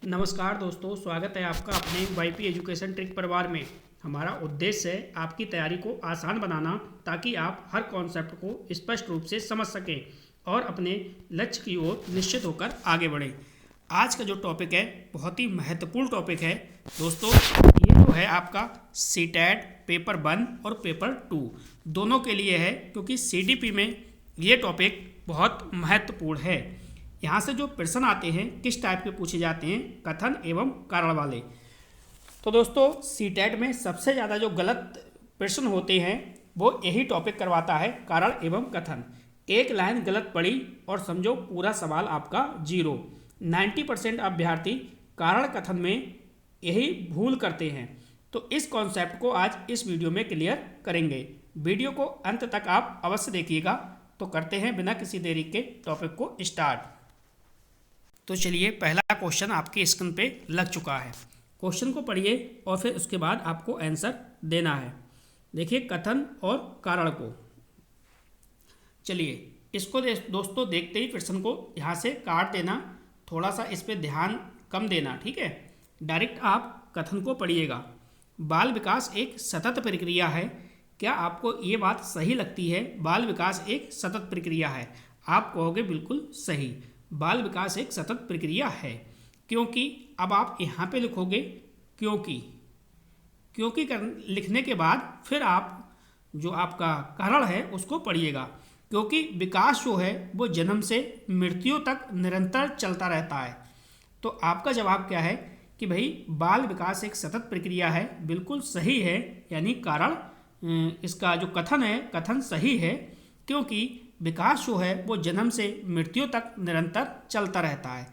नमस्कार दोस्तों, स्वागत है आपका अपने वाईपी एजुकेशन ट्रिक परिवार में। हमारा उद्देश्य है आपकी तैयारी को आसान बनाना ताकि आप हर कॉन्सेप्ट को स्पष्ट रूप से समझ सकें और अपने लक्ष्य की ओर निश्चित होकर आगे बढ़ें। आज का जो टॉपिक है बहुत ही महत्वपूर्ण टॉपिक है दोस्तों। ये जो है आपका सीटेट पेपर 1 और पेपर 2 दोनों के लिए है, क्योंकि सीडीपी में ये टॉपिक बहुत महत्वपूर्ण है। यहाँ से जो प्रश्न आते हैं किस टाइप के पूछे जाते हैं, कथन एवं कारण वाले। तो दोस्तों सीटेट में सबसे ज़्यादा जो गलत प्रश्न होते हैं वो यही टॉपिक करवाता है, कारण एवं कथन। एक लाइन गलत पड़ी और समझो पूरा सवाल आपका 0। 90% अभ्यर्थी कारण कथन में यही भूल करते हैं। तो इस कॉन्सेप्ट को आज इस वीडियो में क्लियर करेंगे। वीडियो को अंत तक आप अवश्य देखिएगा। तो करते हैं बिना किसी देरी के टॉपिक को स्टार्ट। तो चलिए, पहला क्वेश्चन आपके स्क्रीन पे लग चुका है। क्वेश्चन को पढ़िए और फिर उसके बाद आपको आंसर देना है। देखिए कथन और कारण को। चलिए इसको दोस्तों देखते ही प्रश्न को यहाँ से काट देना, थोड़ा सा इस पे ध्यान कम देना, ठीक है। डायरेक्ट आप कथन को पढ़िएगा। बाल विकास एक सतत प्रक्रिया है। क्या आपको ये बात सही लगती है? बाल विकास एक सतत प्रक्रिया है। आप कहोगे बिल्कुल सही, बाल विकास एक सतत प्रक्रिया है। क्योंकि अब आप यहाँ पे लिखोगे क्योंकि लिखने के बाद फिर आप जो आपका कारण है उसको पढ़िएगा। क्योंकि विकास जो है वो जन्म से मृत्यु तक निरंतर चलता रहता है। तो आपका जवाब क्या है कि भाई बाल विकास एक सतत प्रक्रिया है, बिल्कुल सही है। यानी कारण, इसका जो कथन है कथन सही है, क्योंकि विकास जो है वो जन्म से मृत्यु तक निरंतर चलता रहता है।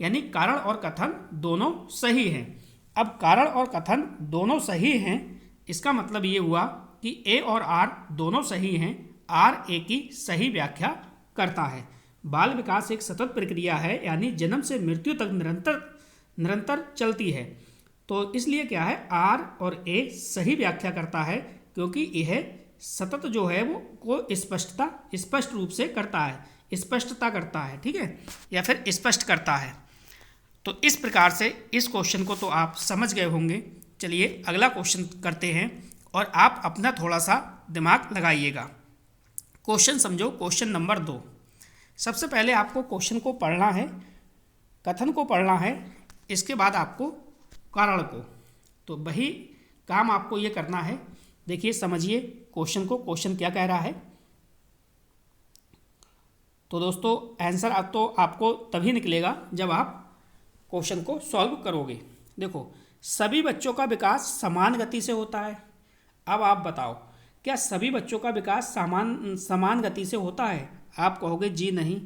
यानी कारण और कथन दोनों सही हैं। अब कारण और कथन दोनों सही हैं, इसका मतलब ये हुआ कि ए और आर दोनों सही हैं। आर ए की सही व्याख्या करता है। बाल विकास एक सतत प्रक्रिया है, यानी जन्म से मृत्यु तक निरंतर चलती है। तो इसलिए क्या है, आर और ए सही व्याख्या करता है, क्योंकि यह सतत जो है वो को स्पष्ट रूप से करता है, स्पष्टता करता है, ठीक है, या फिर स्पष्ट करता है। तो इस प्रकार से इस क्वेश्चन को तो आप समझ गए होंगे। चलिए अगला क्वेश्चन करते हैं और आप अपना थोड़ा सा दिमाग लगाइएगा। क्वेश्चन समझो, क्वेश्चन नंबर 2। सबसे पहले आपको क्वेश्चन को पढ़ना है, कथन को पढ़ना है, इसके बाद आपको कारण को। तो वही काम आपको ये करना है। देखिए समझिए क्वेश्चन को, क्वेश्चन क्या कह रहा है। तो दोस्तों आंसर तो आपको तभी निकलेगा जब आप क्वेश्चन को सॉल्व करोगे। देखो, सभी बच्चों का विकास समान गति से होता है। अब आप बताओ, क्या सभी बच्चों का विकास समान गति से होता है? आप कहोगे जी नहीं।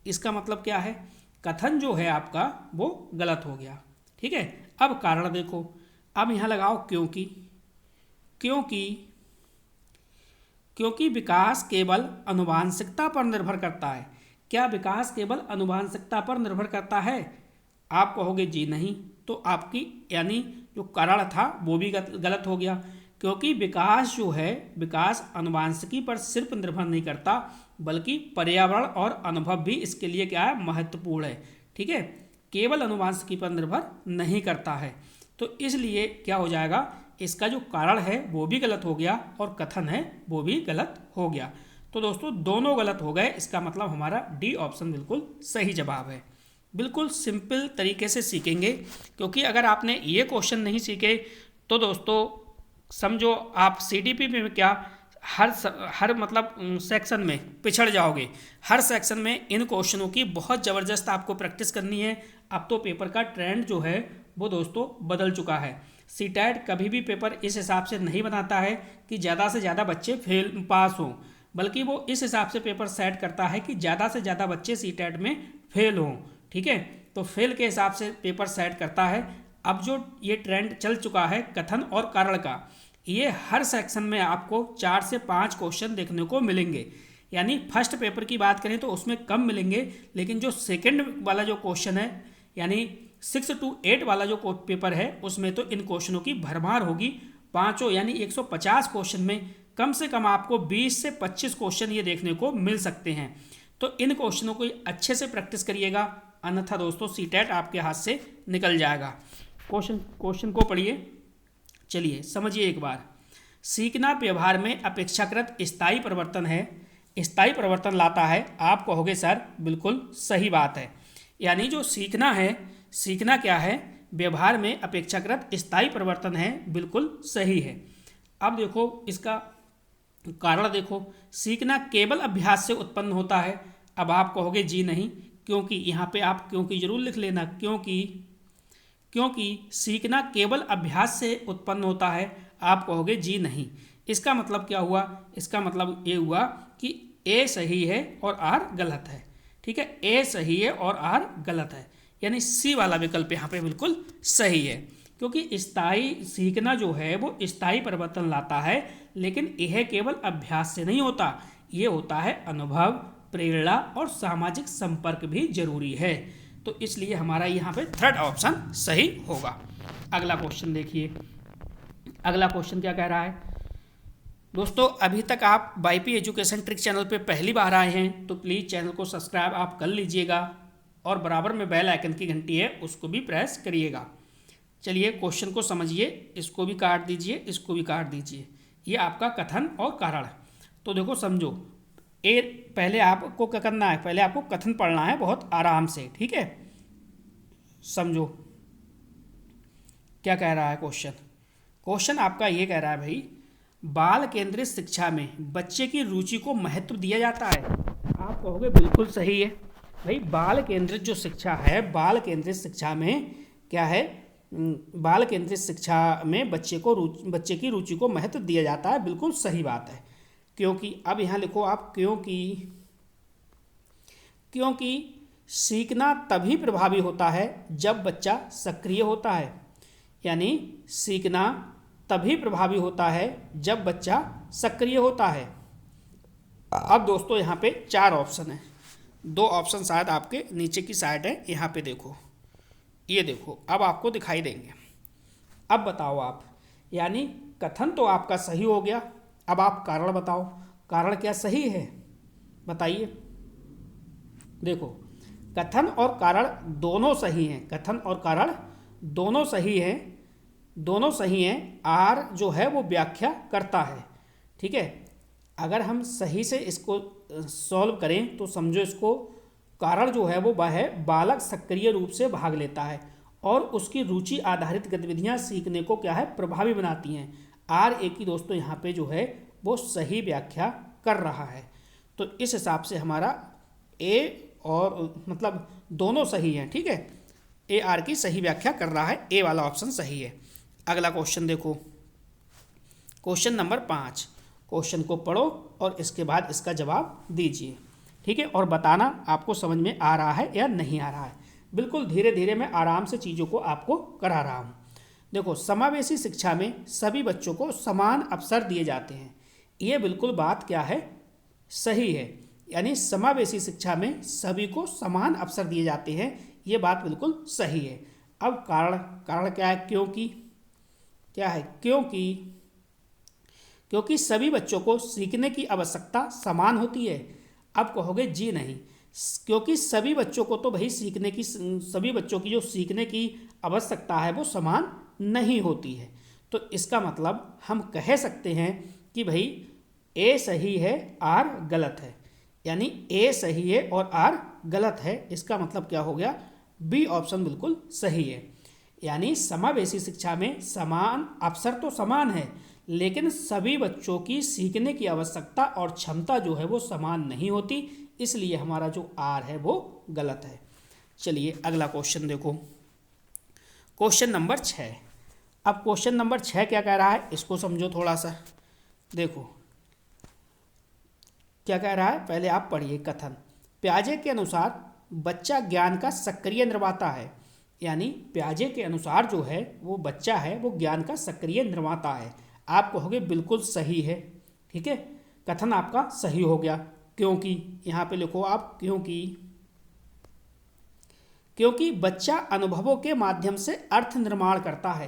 इसका मतलब क्या है, कथन जो है आपका वो गलत हो गया, ठीक है। अब कारण देखो, अब यहाँ लगाओ क्योंकि विकास केवल आनुवांशिकता पर निर्भर करता है। क्या विकास केवल आनुवांशिकता पर निर्भर करता है? आप कहोगे जी नहीं। तो आपकी यानी जो कारण था वो भी गलत हो गया, क्योंकि विकास जो है, विकास आनुवांशिकी पर सिर्फ निर्भर नहीं करता, बल्कि पर्यावरण और अनुभव भी इसके लिए क्या है, महत्वपूर्ण है, ठीक है। केवल आनुवांशिकी पर निर्भर नहीं करता है। तो इसलिए क्या हो जाएगा, इसका जो कारण है वो भी गलत हो गया और कथन है वो भी गलत हो गया। तो दोस्तों दोनों गलत हो गए। इसका मतलब हमारा डी ऑप्शन बिल्कुल सही जवाब है। बिल्कुल सिंपल तरीके से सीखेंगे, क्योंकि अगर आपने ये क्वेश्चन नहीं सीखे तो दोस्तों समझो आप सीडीपी में क्या हर मतलब सेक्शन में पिछड़ जाओगे। हर सेक्शन में इन क्वेश्चनों की बहुत ज़बरदस्त आपको प्रैक्टिस करनी है। अब तो पेपर का ट्रेंड जो है वो दोस्तों बदल चुका है। सीटेट कभी भी पेपर इस हिसाब से नहीं बनाता है कि ज़्यादा से ज़्यादा बच्चे पास हों, बल्कि वो इस हिसाब से पेपर सेट करता है कि ज़्यादा से ज़्यादा बच्चे सीटेट में फेल हों, ठीक है। तो फेल के हिसाब से पेपर सेट करता है। अब जो ये ट्रेंड चल चुका है कथन और कारण का, ये हर सेक्शन में आपको 4 से 5 क्वेश्चन देखने को मिलेंगे। यानी फर्स्ट पेपर की बात करें तो उसमें कम मिलेंगे, लेकिन जो सेकंड वाला जो क्वेश्चन है, यानी 6 to 8 वाला जो पेपर है, उसमें तो इन क्वेश्चनों की भरमार होगी। पाँचों यानी 150 क्वेश्चन में कम से कम आपको 20 से 25 क्वेश्चन ये देखने को मिल सकते हैं। तो इन क्वेश्चनों को अच्छे से प्रैक्टिस करिएगा। अन्यथा दोस्तों सीटेट आपके हाथ से निकल जाएगा। क्वेश्चन को पढ़िए। चलिए समझिए एक बार। सीखना व्यवहार में अपेक्षाकृत स्थायी परिवर्तन है, स्थायी परिवर्तन लाता है। आप कहोगे सर बिल्कुल सही बात है। यानी जो सीखना है, सीखना क्या है, व्यवहार में अपेक्षाकृत स्थायी परिवर्तन है, बिल्कुल सही है। अब देखो इसका कारण देखो, सीखना केवल अभ्यास से उत्पन्न होता है। अब आप कहोगे जी नहीं, क्योंकि यहाँ पे आप क्योंकि जरूर लिख लेना, क्योंकि सीखना केवल अभ्यास से उत्पन्न होता है। आप कहोगे जी नहीं। इसका मतलब क्या हुआ, इसका मतलब ये हुआ कि ए सही है और आर गलत है। ठीक है, ए सही है और आर गलत है, यानी सी वाला विकल्प यहाँ पे बिल्कुल सही है। क्योंकि स्थायी सीखना जो है वो स्थायी परिवर्तन लाता है, लेकिन यह केवल अभ्यास से नहीं होता, ये होता है अनुभव, प्रेरणा और सामाजिक संपर्क भी जरूरी है। तो इसलिए हमारा यहाँ पे थर्ड ऑप्शन सही होगा। अगला क्वेश्चन देखिए। अगला क्वेश्चन क्या कह रहा है दोस्तों। अभी तक आप वाईपी एजुकेशन ट्रिक चैनल पे पहली बार आए हैं तो प्लीज़ चैनल को सब्सक्राइब आप कर लीजिएगा और बराबर में बेल आइकन की घंटी है उसको भी प्रेस करिएगा। चलिए क्वेश्चन को समझिए, इसको भी काट दीजिए, इसको भी काट दीजिए। ये आपका कथन और कारण। तो देखो समझो, ए पहले आपको क्या करना है, पहले आपको कथन पढ़ना है बहुत आराम से। ठीक है, समझो क्या कह रहा है क्वेश्चन। क्वेश्चन आपका ये कह रहा है भाई, बाल केंद्रित शिक्षा में बच्चे की रुचि को महत्व दिया जाता है। आप कहोगे बिल्कुल सही है भाई। बाल केंद्रित जो शिक्षा है, बाल केंद्रित शिक्षा में क्या है, बाल केंद्रित शिक्षा में बच्चे की रुचि को महत्व दिया जाता है, बिल्कुल सही बात है। क्योंकि अब यहाँ लिखो आप, क्योंकि सीखना तभी प्रभावी होता है जब बच्चा सक्रिय होता है। यानी सीखना तभी प्रभावी होता है जब बच्चा सक्रिय होता है। अब दोस्तों यहाँ पे 4 ऑप्शन है, 2 ऑप्शन शायद आपके नीचे की साइड है, यहाँ पे देखो, ये देखो अब आपको दिखाई देंगे। अब बताओ आप, यानी कथन तो आपका सही हो गया। अब आप कारण बताओ, कारण क्या सही है बताइए। देखो कथन और कारण दोनों सही हैं, कथन और कारण दोनों सही हैं, दोनों सही हैं। आर जो है वो व्याख्या करता है। ठीक है, अगर हम सही से इसको सॉल्व करें तो समझो इसको, कारण जो है वो वह है बालक सक्रिय रूप से भाग लेता है और उसकी रुचि आधारित गतिविधियां सीखने को क्या है प्रभावी बनाती हैं। आर ए की दोस्तों यहाँ पे जो है वो सही व्याख्या कर रहा है। तो इस हिसाब से हमारा ए और मतलब दोनों सही हैं। ठीक है, ए आर की सही व्याख्या कर रहा है, ए वाला ऑप्शन सही है। अगला क्वेश्चन देखो, क्वेश्चन नंबर 5। क्वेश्चन को पढ़ो और इसके बाद इसका जवाब दीजिए। ठीक है, और बताना आपको समझ में आ रहा है या नहीं आ रहा है। बिल्कुल धीरे धीरे मैं आराम से चीज़ों को आपको करा रहा हूँ। देखो, समावेशी शिक्षा में सभी बच्चों को समान अवसर दिए जाते हैं। ये बिल्कुल बात क्या है, सही है। यानी समावेशी शिक्षा में सभी को समान अवसर दिए जाते हैं, ये बात बिल्कुल सही है। अब कारण क्या है, क्योंकि क्या है, क्योंकि सभी बच्चों को सीखने की आवश्यकता समान होती है। अब कहोगे जी नहीं, क्योंकि सभी बच्चों को तो भाई सभी बच्चों की जो सीखने की आवश्यकता है वो समान नहीं होती है। तो इसका मतलब हम कह सकते हैं कि भाई ए सही है, आर गलत है। यानी ए सही है और आर गलत है। इसका मतलब क्या हो गया, बी ऑप्शन बिल्कुल सही है। यानी समावेशी शिक्षा में समान अवसर तो समान है, लेकिन सभी बच्चों की सीखने की आवश्यकता और क्षमता जो है वो समान नहीं होती, इसलिए हमारा जो आर है वो गलत है। चलिए अगला क्वेश्चन देखो, क्वेश्चन नंबर 6। अब क्वेश्चन नंबर 6 क्या कह रहा है, इसको समझो थोड़ा सा। देखो क्या कह रहा है, पहले आप पढ़िए कथन। प्याजे के अनुसार बच्चा ज्ञान का सक्रिय निर्माता है। यानी प्याजे के अनुसार जो है वो बच्चा है वो ज्ञान का सक्रिय निर्माता है। आप कहोगे बिल्कुल सही है। ठीक है, कथन आपका सही हो गया। क्योंकि यहाँ पे लिखो आप, क्योंकि बच्चा अनुभवों के माध्यम से अर्थ निर्माण करता है।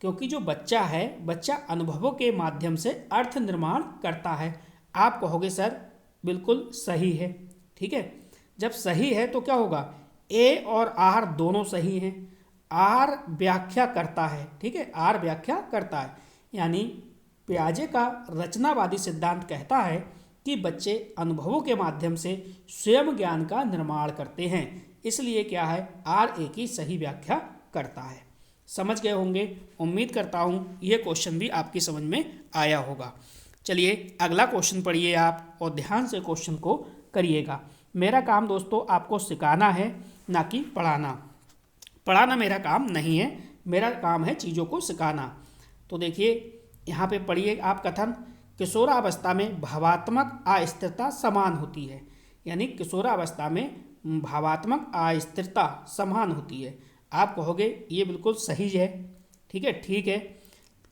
क्योंकि जो बच्चा है, बच्चा अनुभवों के माध्यम से अर्थ निर्माण करता है। आप कहोगे सर बिल्कुल सही है। ठीक है, जब सही है तो क्या होगा, ए और आर दोनों सही हैं। आर व्याख्या करता है, ठीक है, आर व्याख्या करता है, यानी पियाजे का रचनावादी सिद्धांत कहता है कि बच्चे अनुभवों के माध्यम से स्वयं ज्ञान का निर्माण करते हैं, इसलिए क्या है, आर ए की सही व्याख्या करता है। समझ गए होंगे, उम्मीद करता हूँ ये क्वेश्चन भी आपकी समझ में आया होगा। चलिए अगला क्वेश्चन पढ़िए आप और ध्यान से क्वेश्चन को करिएगा। मेरा काम दोस्तों आपको सिखाना है, ना कि पढ़ाना। पढ़ाना मेरा काम नहीं है, मेरा काम है चीज़ों को सिखाना। तो देखिए यहाँ पे पढ़िए आप कथन, किशोरावस्था में भावात्मक अस्थिरता समान होती है, यानी किशोरावस्था में भावात्मक अस्थिरता समान होती है। आप कहोगे ये बिल्कुल सही है, ठीक है, ठीक है,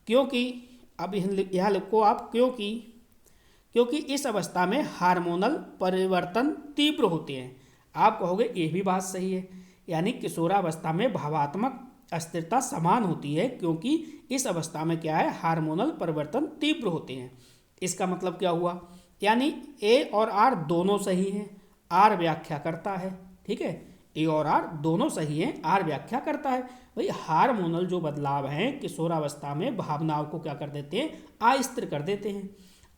क्योंकि अब यहाँ लिखो आप, क्योंकि इस अवस्था में हार्मोनल परिवर्तन तीव्र होते हैं। आप कहोगे ये भी बात सही है, यानी किशोरावस्था में भावात्मक अस्थिरता समान होती है क्योंकि इस अवस्था में क्या है, हार्मोनल परिवर्तन तीव्र होते हैं। इसका मतलब क्या हुआ, यानी ए और आर दोनों सही हैं, आर व्याख्या करता है, ठीक है, ए और आर दोनों सही हैं, आर व्याख्या करता है। भाई हार्मोनल जो बदलाव हैं किशोरावस्था में भावनाओं को क्या कर देते हैं, अस्थिर कर देते हैं,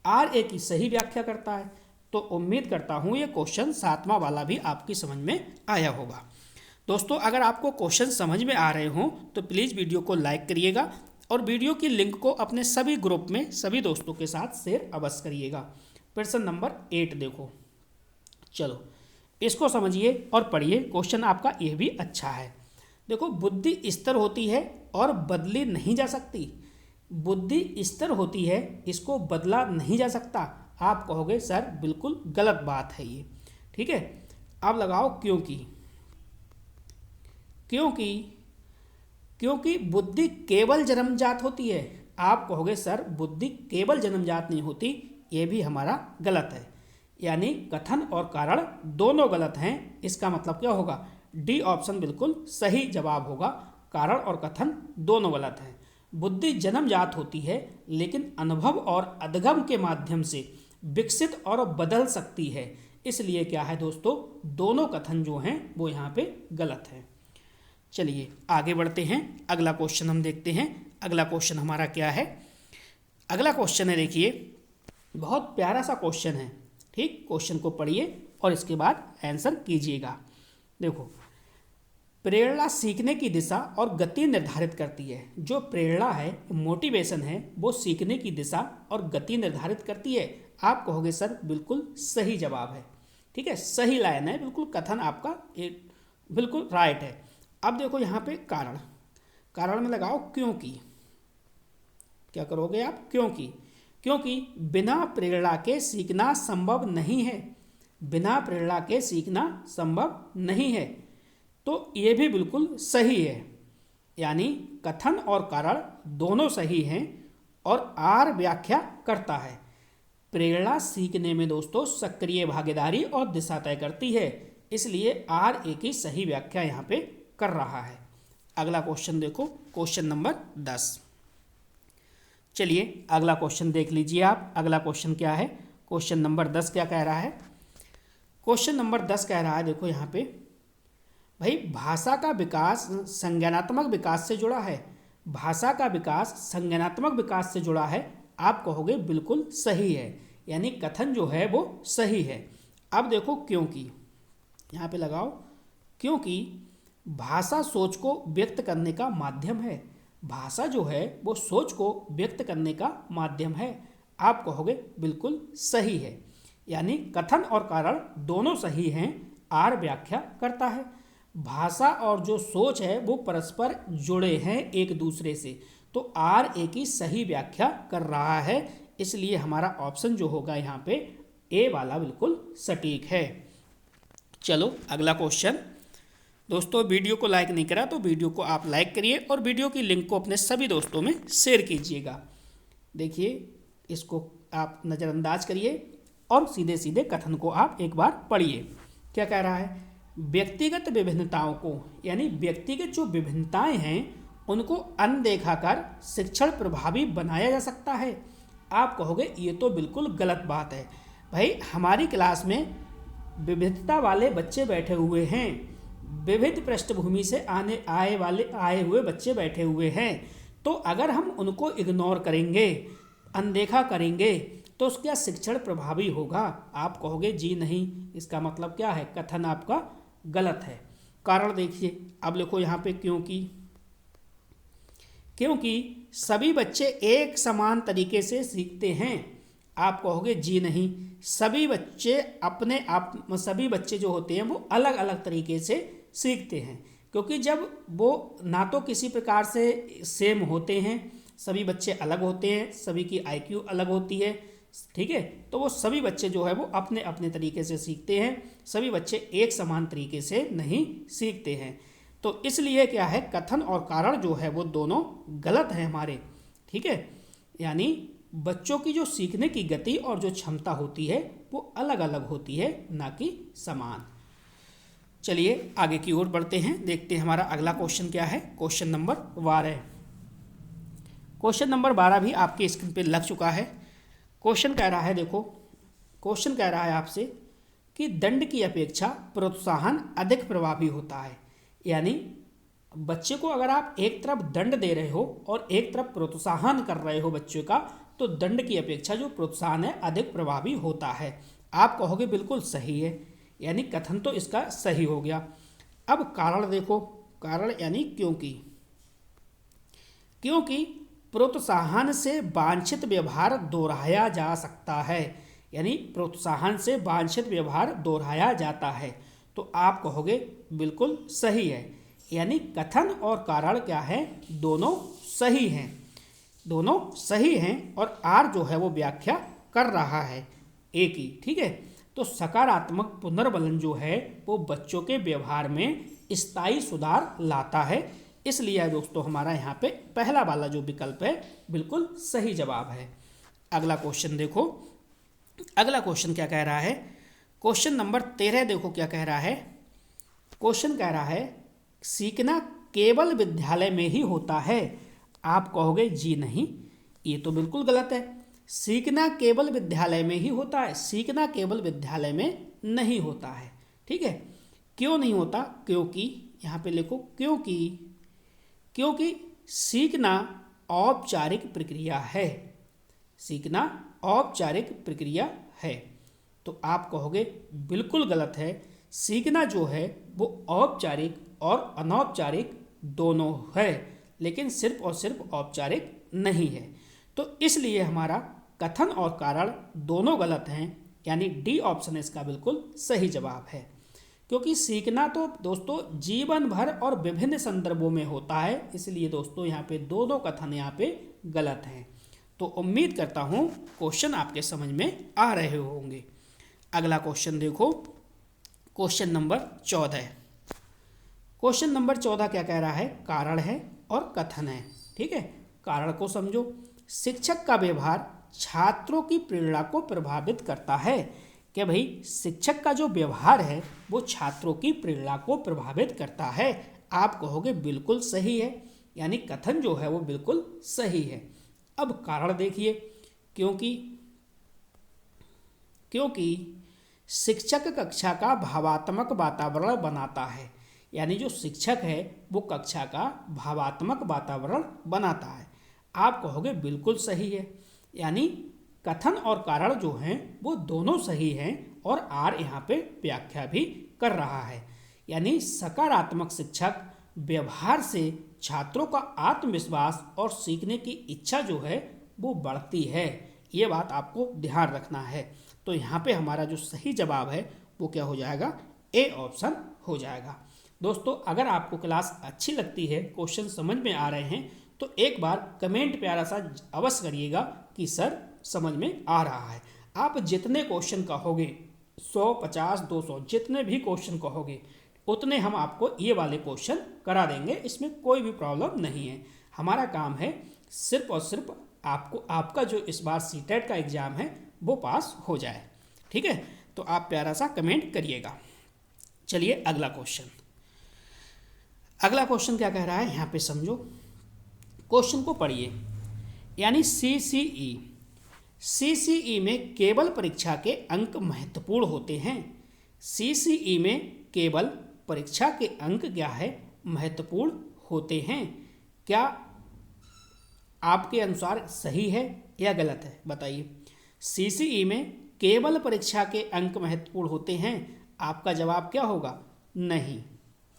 आर ए की सही व्याख्या करता है। तो उम्मीद करता हूँ ये क्वेश्चन 7वां वाला भी आपकी समझ में आया होगा। दोस्तों अगर आपको क्वेश्चन समझ में आ रहे हों तो प्लीज़ वीडियो को लाइक करिएगा और वीडियो की लिंक को अपने सभी ग्रुप में सभी दोस्तों के साथ शेयर अवश्य करिएगा। प्रश्न नंबर 8 देखो, चलो इसको समझिए और पढ़िए। क्वेश्चन आपका ये भी अच्छा है। देखो, बुद्धि स्थिर होती है और बदली नहीं जा सकती। बुद्धि स्थिर होती है, इसको बदला नहीं जा सकता। आप कहोगे सर बिल्कुल गलत बात है ये, ठीक है। अब लगाओ क्योंकि बुद्धि केवल जन्मजात होती है। आप कहोगे सर बुद्धि केवल जन्मजात नहीं होती, ये भी हमारा गलत है, यानी कथन और कारण दोनों गलत हैं। इसका मतलब क्या होगा, डी ऑप्शन बिल्कुल सही जवाब होगा, कारण और कथन दोनों गलत हैं। बुद्धि जन्मजात होती है लेकिन अनुभव और अधगम के माध्यम से विकसित और बदल सकती है, इसलिए क्या है दोस्तों, दोनों कथन जो हैं वो यहाँ पे गलत है। चलिए आगे बढ़ते हैं, अगला क्वेश्चन हम देखते हैं। अगला क्वेश्चन हमारा क्या है, अगला क्वेश्चन है, देखिए बहुत प्यारा सा क्वेश्चन है, ठीक। क्वेश्चन को पढ़िए और इसके बाद आंसर कीजिएगा। देखो, प्रेरणा सीखने की दिशा और गति निर्धारित करती है। जो प्रेरणा है, मोटिवेशन है, वो सीखने की दिशा और गति निर्धारित करती है। आप कहोगे सर बिल्कुल सही जवाब है, ठीक है, सही लाइन है, बिल्कुल कथन आपका एक बिल्कुल राइट है। अब देखो यहाँ पे कारण में लगाओ क्योंकि। क्या करोगे आप, क्योंकि बिना प्रेरणा के सीखना संभव नहीं है। बिना प्रेरणा के सीखना संभव नहीं है, तो ये भी बिल्कुल सही है, यानी कथन और कारण दोनों सही हैं और आर व्याख्या करता है। प्रेरणा सीखने में दोस्तों सक्रिय भागीदारी और दिशा तय करती है, इसलिए आर ए की सही व्याख्या यहाँ पे कर रहा है। अगला क्वेश्चन देखो, क्वेश्चन नंबर 10। चलिए अगला क्वेश्चन देख लीजिए आप। अगला क्वेश्चन क्या है, क्वेश्चन नंबर 10 क्या कह रहा है। क्वेश्चन नंबर 10 कह रहा है, देखो यहाँ पे, भाई भाषा का विकास संज्ञानात्मक विकास से जुड़ा है। भाषा का विकास संज्ञानात्मक विकास से जुड़ा है। आप कहोगे बिल्कुल सही है, यानी कथन जो है वो सही है। अब देखो क्योंकि, यहाँ पे लगाओ, क्योंकि भाषा सोच को व्यक्त करने का माध्यम है। भाषा जो है वो सोच को व्यक्त करने का माध्यम है। आप कहोगे बिल्कुल सही है, यानी कथन और कारण दोनों सही हैं, आर व्याख्या करता है। भाषा और जो सोच है वो परस्पर जुड़े हैं एक दूसरे से, तो आर ए की सही व्याख्या कर रहा है, इसलिए हमारा ऑप्शन जो होगा यहाँ पे ए वाला बिल्कुल सटीक है। चलो अगला क्वेश्चन। दोस्तों वीडियो को लाइक नहीं करा तो वीडियो को आप लाइक करिए और वीडियो की लिंक को अपने सभी दोस्तों में शेयर कीजिएगा। देखिए इसको आप नज़रअंदाज करिए और सीधे सीधे कथन को आप एक बार पढ़िए। क्या कह रहा है, व्यक्तिगत विभिन्नताओं को, यानी व्यक्तिगत जो विभिन्नताएं हैं उनको अनदेखा कर शिक्षण प्रभावी बनाया जा सकता है। आप कहोगे ये तो बिल्कुल गलत बात है। भाई हमारी क्लास में विविधता वाले बच्चे बैठे हुए हैं, विविध पृष्ठभूमि से आए हुए बच्चे बैठे हुए हैं, तो अगर हम उनको इग्नोर करेंगे, अनदेखा करेंगे, तो उसका शिक्षण प्रभावी होगा। आप कहोगे जी नहीं, इसका मतलब क्या है, कथन आपका गलत है। कारण देखिए, अब लिखो यहाँ पे क्योंकि सभी बच्चे एक समान तरीके से सीखते हैं। आप कहोगे जी नहीं, सभी बच्चे जो होते हैं वो अलग अलग तरीके से सीखते हैं, क्योंकि जब वो ना तो किसी प्रकार से सेम होते हैं, सभी बच्चे अलग होते हैं, सभी की IQ अलग होती है, ठीक है। तो वो सभी बच्चे जो है वो अपने अपने तरीके से सीखते हैं, सभी बच्चे एक समान तरीके से नहीं सीखते हैं। तो इसलिए क्या है, कथन और कारण जो है वो दोनों गलत हैं हमारे, ठीक है। यानी बच्चों की जो सीखने की गति और जो क्षमता होती है वो अलग अलग होती है, ना कि समान। चलिए आगे की ओर बढ़ते हैं, देखते हैं हमारा अगला क्वेश्चन क्या है। Question number 12। क्वेश्चन नंबर 12 भी आपके स्क्रीन पे लग चुका है। क्वेश्चन कह रहा है, देखो क्वेश्चन कह रहा है आपसे कि दंड की अपेक्षा प्रोत्साहन अधिक प्रभावी होता है। यानी बच्चे को अगर आप एक तरफ दंड दे रहे हो और एक तरफ प्रोत्साहन कर रहे हो बच्चे का, तो दंड की अपेक्षा जो प्रोत्साहन है अधिक प्रभावी होता है। आप कहोगे बिल्कुल सही है, यानी कथन तो इसका सही हो गया। अब कारण देखो, कारण यानी क्योंकि प्रोत्साहन से वांछित व्यवहार दोहराया जा सकता है, यानी प्रोत्साहन से वांछित व्यवहार दोहराया जाता है। तो आप कहोगे बिल्कुल सही है, यानी कथन और कारण क्या है, दोनों सही हैं, दोनों सही हैं, और आर जो है वो व्याख्या कर रहा है एक ही, ठीक है। तो सकारात्मक पुनर्बलन जो है वो बच्चों के व्यवहार में स्थायी सुधार लाता है। इसलिए दोस्तों हमारा यहाँ पे पहला वाला जो विकल्प है बिल्कुल सही जवाब है। अगला क्वेश्चन देखो, अगला क्वेश्चन क्या कह रहा है। क्वेश्चन नंबर 13 देखो क्या कह रहा है। क्वेश्चन कह रहा है सीखना केवल विद्यालय में ही होता है। आप कहोगे जी नहीं, ये तो बिल्कुल गलत है। सीखना केवल विद्यालय में ही होता है, सीखना केवल विद्यालय में नहीं होता है, ठीक है। क्यों नहीं होता, क्योंकि यहाँ पे लिखो क्योंकि सीखना औपचारिक प्रक्रिया है, सीखना औपचारिक प्रक्रिया है। तो आप कहोगे बिल्कुल गलत है, सीखना जो है वो औपचारिक और अनौपचारिक दोनों है, लेकिन सिर्फ और सिर्फ औपचारिक नहीं है। तो इसलिए हमारा कथन और कारण दोनों गलत हैं, यानी डी ऑप्शन इसका बिल्कुल सही जवाब है। क्योंकि सीखना तो दोस्तों जीवन भर और विभिन्न संदर्भों में होता है, इसलिए दोस्तों यहाँ पे दोनों कथन यहाँ पे गलत हैं। तो उम्मीद करता हूँ क्वेश्चन आपके समझ में आ रहे होंगे। अगला क्वेश्चन देखो, क्वेश्चन नंबर 14। क्वेश्चन नंबर 14 क्या कह रहा है, कारण है और कथन है, ठीक है। कारण को समझो, शिक्षक का व्यवहार छात्रों की प्रेरणा को प्रभावित करता है। कि भाई शिक्षक का जो व्यवहार है वो छात्रों की प्रेरणा को प्रभावित करता है। आप कहोगे बिल्कुल सही है, यानी कथन जो है वो बिल्कुल सही है। अब कारण देखिए, क्योंकि शिक्षक कक्षा का भावात्मक वातावरण बनाता है, यानी जो शिक्षक है वो कक्षा का भावात्मक वातावरण बनाता है। आप कहोगे बिल्कुल सही है, यानी कथन और कारण जो हैं वो दोनों सही हैं, और आर यहाँ पे व्याख्या भी कर रहा है। यानी सकारात्मक शिक्षक व्यवहार से छात्रों का आत्मविश्वास और सीखने की इच्छा जो है वो बढ़ती है। ये बात आपको ध्यान रखना है। तो यहाँ पे हमारा जो सही जवाब है वो क्या हो जाएगा, ए ऑप्शन हो जाएगा। दोस्तों अगर आपको क्लास अच्छी लगती है, क्वेश्चन समझ में आ रहे हैं, तो एक बार कमेंट प्यारा सा अवश्य करिएगा कि सर समझ में आ रहा है। आप जितने क्वेश्चन कहोगे 100, 50, 200 जितने भी क्वेश्चन कहोगे उतने हम आपको ये वाले क्वेश्चन करा देंगे, इसमें कोई भी प्रॉब्लम नहीं है। हमारा काम है सिर्फ और सिर्फ आपका जो इस बार सीटेट का एग्ज़ाम है वो पास हो जाए, ठीक है। तो आप प्यारा सा कमेंट करिएगा। चलिए अगला क्वेश्चन, अगला क्वेश्चन क्या कह रहा है यहाँ पे समझो, क्वेश्चन को पढ़िए। यानी सीसीई में केवल परीक्षा के अंक महत्वपूर्ण होते हैं। सीसीई में केवल परीक्षा के अंक क्या है, महत्वपूर्ण होते हैं। क्या आपके अनुसार सही है या गलत है, बताइए। सीसीई में केवल परीक्षा के अंक महत्वपूर्ण होते हैं, आपका जवाब क्या होगा, नहीं।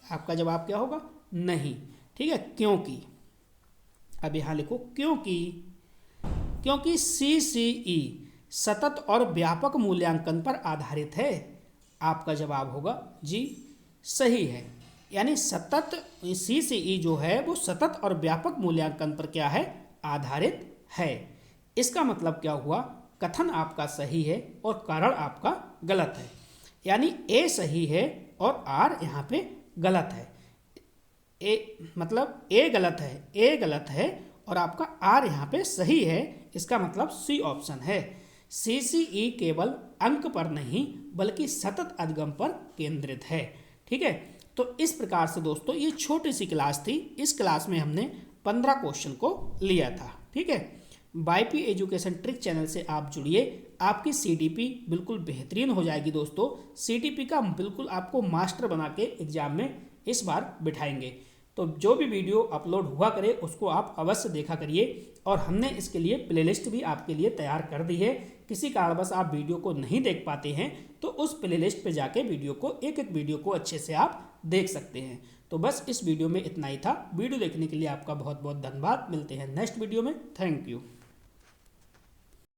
आपका जवाब क्या होगा, नहीं। ठीक है, क्योंकि अब यहाँ लिखो क्योंकि सीसीई सतत और व्यापक मूल्यांकन पर आधारित है। आपका जवाब होगा जी सही है, यानी सतत सीसीई जो है वो सतत और व्यापक मूल्यांकन पर क्या है, आधारित है। इसका मतलब क्या हुआ, कथन आपका सही है और कारण आपका गलत है, यानी ए सही है और आर यहाँ पे गलत है। ए गलत है और आपका आर यहाँ पे सही है। इसका मतलब सी ऑप्शन है। सीसीई केवल अंक पर नहीं बल्कि सतत अधिगम पर केंद्रित है। ठीक है, तो इस प्रकार से दोस्तों ये छोटी सी क्लास थी। इस क्लास में हमने 15 क्वेश्चन को लिया था। ठीक है, वाईपी एजुकेशन ट्रिक चैनल से आप जुड़िए, आपकी सीटीपी बिल्कुल बेहतरीन हो जाएगी दोस्तों। सीटीपी का बिल्कुल आपको मास्टर बना के एग्जाम में इस बार बिठाएंगे। तो जो भी वीडियो अपलोड हुआ करे उसको आप अवश्य देखा करिए, और हमने इसके लिए प्लेलिस्ट भी आपके लिए तैयार कर दी है। किसी कारणवश आप वीडियो को नहीं देख पाते हैं तो उस प्लेलिस्ट पे जाके वीडियो को एक वीडियो को अच्छे से आप देख सकते हैं। तो बस इस वीडियो में इतना ही था। वीडियो देखने के लिए आपका बहुत बहुत धन्यवाद। मिलते हैं नेक्स्ट वीडियो में। Thank you.